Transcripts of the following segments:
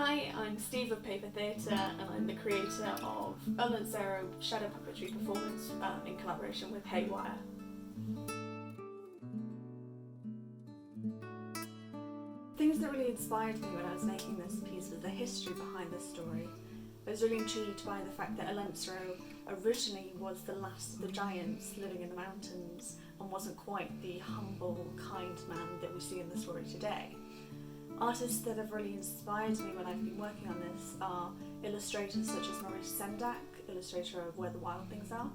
Hi, I'm Steve of Paper Theatre and I'm the creator of Olentzero shadow puppetry performance in collaboration with Haywire. Things that really inspired me when I was making this piece was the history behind the story. I was really intrigued by the fact that Olentzero originally was the last of the giants living in the mountains and wasn't quite the humble, kind man that we see in the story today. Artists that have really inspired me when I've been working on this are illustrators such as Maurice Sendak, illustrator of Where the Wild Things Are,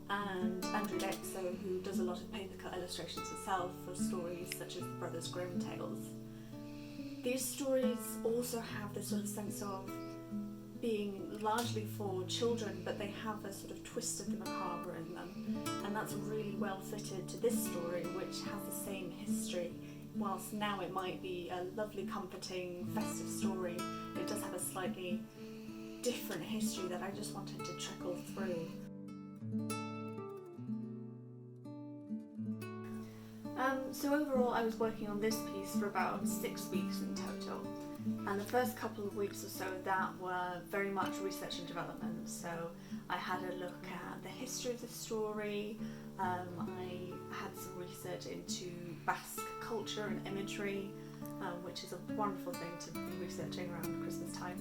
and Olentzero, who does a lot of paper cut illustrations himself for stories such as the Brothers Grimm tales. These stories also have this sort of sense of being largely for children, but they have a sort of twist of the macabre in them, and that's really well fitted to this story, which has the same history. Whilst now it might be a lovely, comforting, festive story, it does have a slightly different history that I just wanted to trickle through. So overall I was working on this piece for about 6 weeks in total, and the first couple of weeks or so that were very much research and development. So I had a look at the history of the story, I had some research into Basque culture and imagery, which is a wonderful thing to be researching around Christmas time.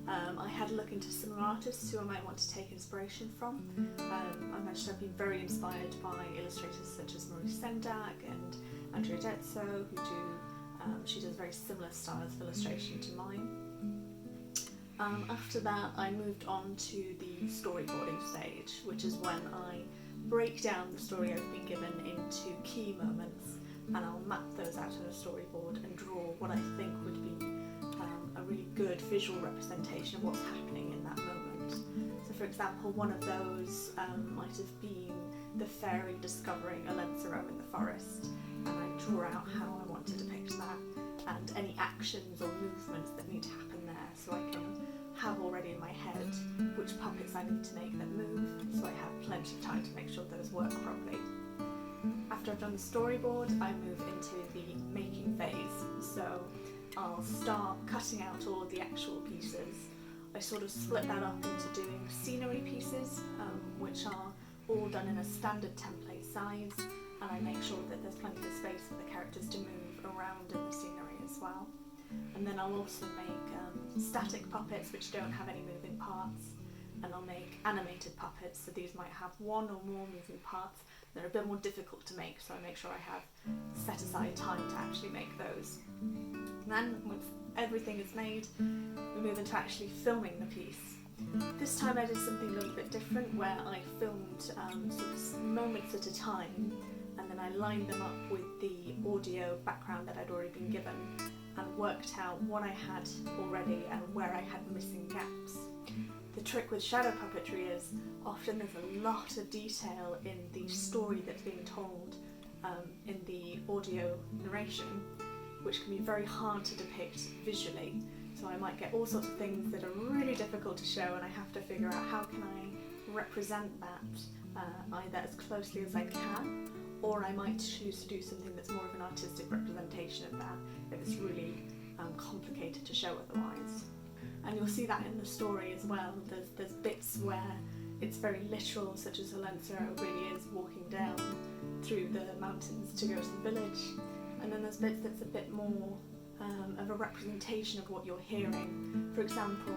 I had a look into some artists who I might want to take inspiration from. I mentioned I've been very inspired by illustrators such as Maurice Sendak and Olentzero, she does very similar styles of illustration to mine. After that I moved on to the storyboarding stage, which is when I break down the story I've been given into key moments, and I'll map those out on a storyboard and draw what I think would be a really good visual representation of what's happening in that moment. So for example, one of those might have been the fairy discovering Olentzero in the forest, and I draw out how I want to depict that and any actions or movements that need to happen there, so I can have already in my head which puppets I need to make that move, so I have plenty of time to make sure those work properly. After I've done the storyboard, I move into the making phase. So I'll start cutting out all of the actual pieces. I sort of split that up into doing scenery pieces, which are all done in a standard template size, and I make sure that there's plenty of space for the characters to move around in the scenery as well. And then I'll also make static puppets which don't have any moving parts, and I'll make animated puppets, so these might have one or more moving parts. They're a bit more difficult to make, so I make sure I have set aside time to actually make those. And then once everything is made, we move into actually filming the piece. This time I did something a little bit different, where I filmed sort of moments at a time, and then I lined them up with the audio background that I'd already been given, and worked out what I had already and where I had missing gaps. The trick with shadow puppetry is often there's a lot of detail in the story that's being told in the audio narration, which can be very hard to depict visually. So I might get all sorts of things that are really difficult to show, and I have to figure out how can I represent that either as closely as I can, or I might choose to do something that's more of an artistic representation of that if it's really complicated to show otherwise. And you'll see that in the story as well. There's bits where it's very literal, such as Olentzero really is walking down through the mountains to go to the village, and then there's bits that's a bit more of a representation of what you're hearing. For example,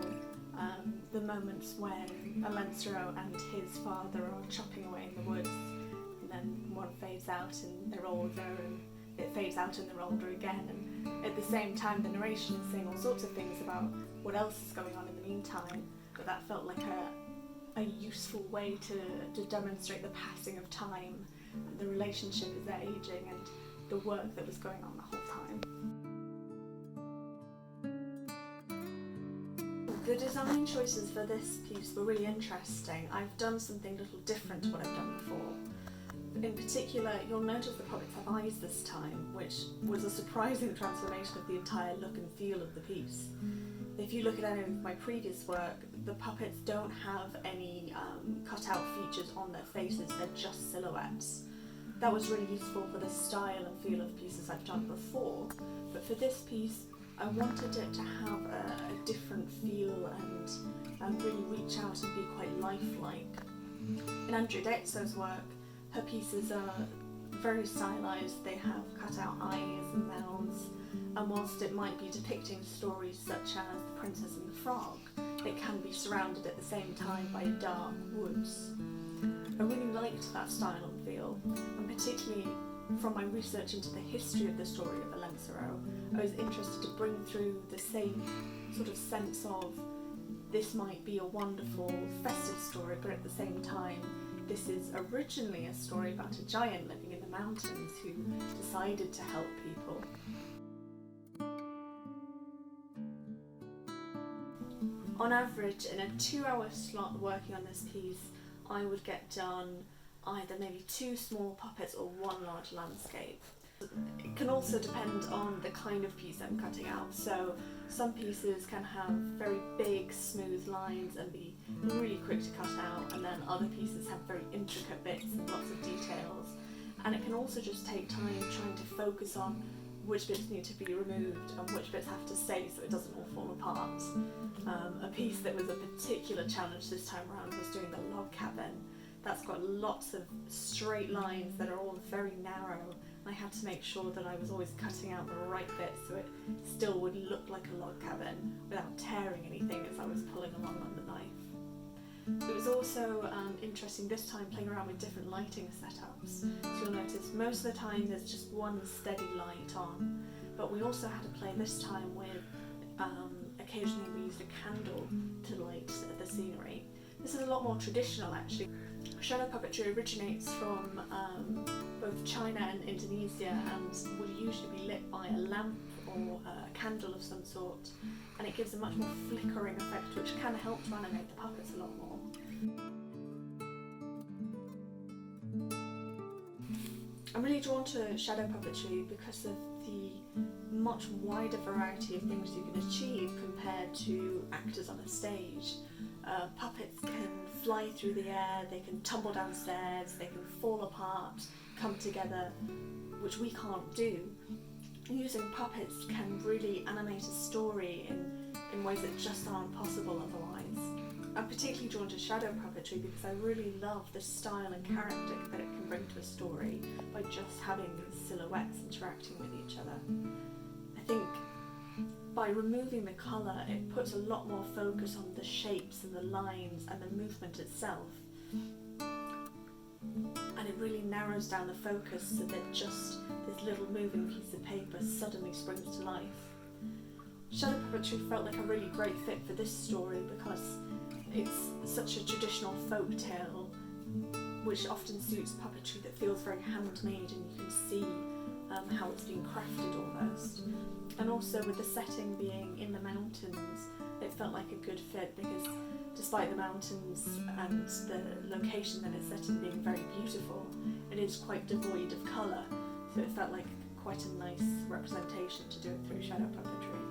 the moments when Olentzero and his father are chopping away in the woods, and then one fades out and they're older, and it fades out and they're older again, and at the same time the narration is saying all sorts of things about what else is going on in the meantime, but that felt like a useful way to demonstrate the passing of time, and the relationship as they're aging, and the work that was going on the whole time. The design choices for this piece were really interesting. I've done something a little different to what I've done before. In particular, you'll notice the puppets have eyes this time, which was a surprising transformation of the entire look and feel of the piece. If you look at any of my previous work, the puppets don't have any cut-out features on their faces, they're just silhouettes. That was really useful for the style and feel of pieces I've done before, but for this piece I wanted it to have a different feel and really reach out and be quite lifelike. In Olentzero work, her pieces are very stylized. They have cut out eyes and mouths, and whilst it might be depicting stories such as The Princess and the Frog, it can be surrounded at the same time by dark woods. I really liked that style and feel, and particularly from my research into the history of the story of Olentzero, I was interested to bring through the same sort of sense of this might be a wonderful festive story, but at the same time this is originally a story about a giant living in the mountains who decided to help people. On average, in a 2-hour slot working on this piece, I would get done either maybe 2 small puppets or 1 large landscape. It can also depend on the kind of piece I'm cutting out. So some pieces can have very big, smooth lines and be really quick to cut out, and then other pieces have very intricate bits and lots of details. And it can also just take time trying to focus on which bits need to be removed and which bits have to stay so it doesn't all fall apart. A piece that was a particular challenge this time around was doing the log cabin. That's got lots of straight lines that are all very narrow. I had to make sure that I was always cutting out the right bit so it still would look like a log cabin without tearing anything as I was pulling along on the knife. It was also interesting this time playing around with different lighting setups. So you'll notice most of the time there's just one steady light on, but we also had to play this time with occasionally we used a candle to light the scenery. This is a lot more traditional actually. Shadow puppetry originates from both China and Indonesia and will usually be lit by a lamp or a candle of some sort, and it gives a much more flickering effect which can help to animate the puppets a lot more. I'm really drawn to shadow puppetry because of the much wider variety of things you can achieve compared to actors on a stage. Puppets can fly through the air, they can tumble downstairs, they can fall apart, come together, which we can't do. Using puppets can really animate a story in ways that just aren't possible otherwise. I'm particularly drawn to shadow puppetry because I really love the style and character that it can bring to a story by just having these silhouettes interacting with each other. I think by removing the colour, it puts a lot more focus on the shapes and the lines and the movement itself. And it really narrows down the focus so that just this little moving piece of paper suddenly springs to life. Shadow puppetry felt like a really great fit for this story because it's such a traditional folk tale which often suits puppetry that feels very handmade and you can see how it's been crafted almost. And also with the setting being in the mountains, it felt like a good fit because despite the mountains and the location that it's set in being very beautiful, it is quite devoid of colour, so it felt like quite a nice representation to do it through shadow puppetry.